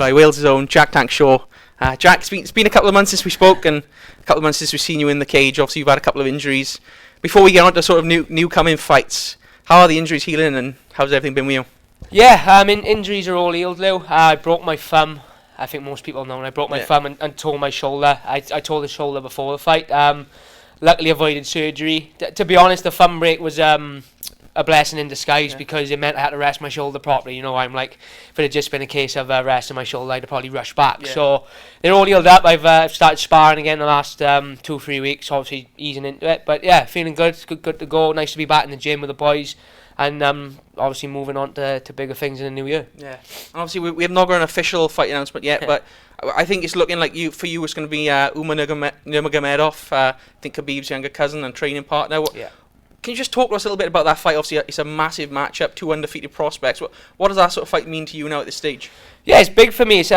by Wales' own Jack Tank Shaw. Jack, it's been a couple of months since we spoke and a couple of months since we've seen you in the cage. Obviously, you've had a couple of injuries. Before we get on to sort of new coming fights, how are the injuries healing and how's everything been with you? Yeah, injuries are all healed, Lou. I broke my thumb. I think most people know. I broke my thumb and tore my shoulder. I tore the shoulder before the fight. Luckily avoided surgery. To be honest, the thumb break was a blessing in disguise because it meant I had to rest my shoulder properly. You know, I'm like, if it had just been a case of resting my shoulder, I'd have probably rushed back. Yeah. So they're all healed up. I've started sparring again the last 2-3 weeks, obviously easing into it. But yeah, feeling good to go. Nice to be back in the gym with the boys. And obviously moving on to bigger things in the new year. Yeah. And obviously we have not got an official fight announcement yet, but I think it's looking like for you it's going to be Umar Nurmagomedov, I think Khabib's younger cousin and training partner. Can you just talk to us a little bit about that fight? Obviously, it's a massive matchup, 2 undefeated prospects. What does that sort of fight mean to you now at this stage? Yeah, it's big for me. It's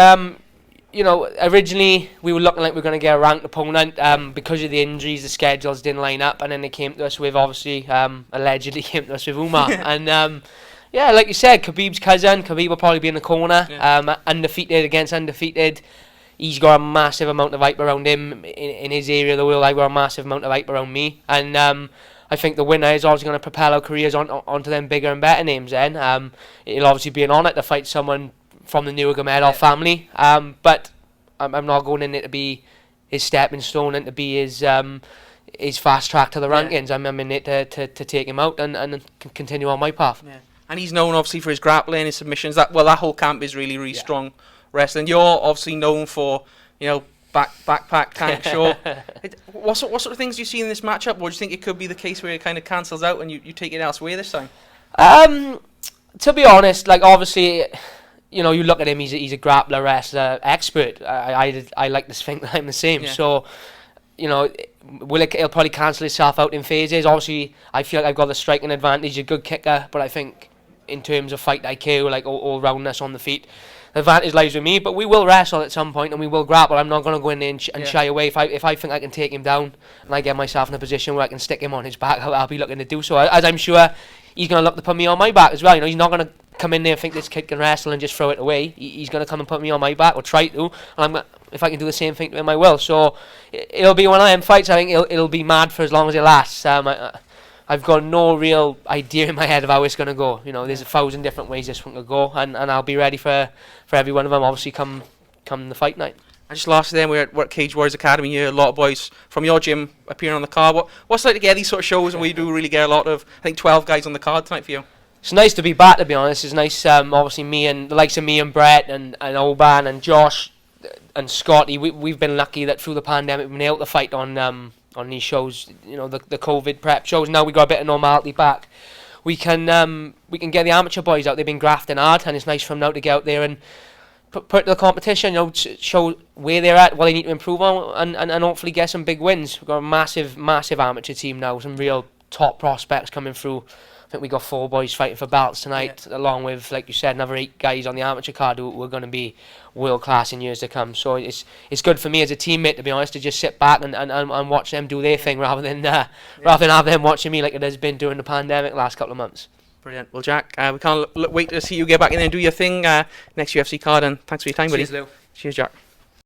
originally we were looking like we were going to get a ranked opponent. Because of the injuries, the schedules didn't line up, and then they came to us with allegedly came to us with Umar. And like you said, Khabib's cousin. Khabib will probably be in the corner. Undefeated against undefeated. He's got a massive amount of hype around him in his area of the world. I've got a massive amount of hype around me, and I think the winner is obviously going to propel our careers onto them bigger and better names then. It'll obviously be an honour to fight someone from the Nurmagomedov family, but I'm not going in it to be his stepping stone and to be his fast track to the rankings. I'm in it to take him out and continue on my path. Yeah. And he's known obviously for his grappling, his submissions. That whole camp is really strong wrestling. You're obviously known for, backpack tank show. What sort of things do you see in this matchup? Or do you think it could be the case where it kind of cancels out and you take it elsewhere this time? To be honest, obviously, you look at him, he's a grappler, wrestler, expert. I like to think that I'm the same. Yeah. So, he'll probably cancel himself out in phases. Obviously, I feel like I've got the striking advantage, a good kicker, but I think in terms of fight IQ, all roundness on the feet, the advantage lies with me, but we will wrestle at some point and we will grapple. I'm not going to go in there and shy away. If I think I can take him down and I get myself in a position where I can stick him on his back, I'll be looking to do so. As I'm sure he's going to look to put me on my back as well. He's not going to come in there and think this kid can wrestle and just throw it away. He's going to come and put me on my back or try to. And if I can do the same thing to him, I will. So it'll be one of them fights. I think it'll be mad for as long as it lasts. I've got no real idea in my head of how it's going to go. There's 1,000 different ways this one could go, and I'll be ready for every one of them, obviously, come the fight night. And just lastly then, we're at Cage Warriors Academy here, a lot of boys from your gym appearing on the card. What's it like to get these sort of shows, and we do really get a lot of, I think, 12 guys on the card tonight for you? It's nice to be back, to be honest. It's nice, obviously, the likes of me and Brett and Oban and Josh and Scotty, we've been lucky that through the pandemic we've been able to fight on these shows, the COVID prep shows. Now we got a bit of normality back. We can get the amateur boys out. They've been grafting hard, and it's nice for them now to get out there and put the competition, show where they're at, what they need to improve on, and hopefully get some big wins. We've got a massive amateur team now, some real top prospects coming through. I think we got 4 boys fighting for belts tonight, along with, like you said, another 8 guys on the amateur card who are going to be world class in years to come. So it's good for me as a teammate, to be honest, to just sit back and watch them do their thing rather than have them watching me like it has been during the pandemic last couple of months. Brilliant. Well, Jack, we can't wait to see you get back in there and do your thing next UFC card. And thanks for your time, buddy. Cheers, Lou. Cheers, Jack.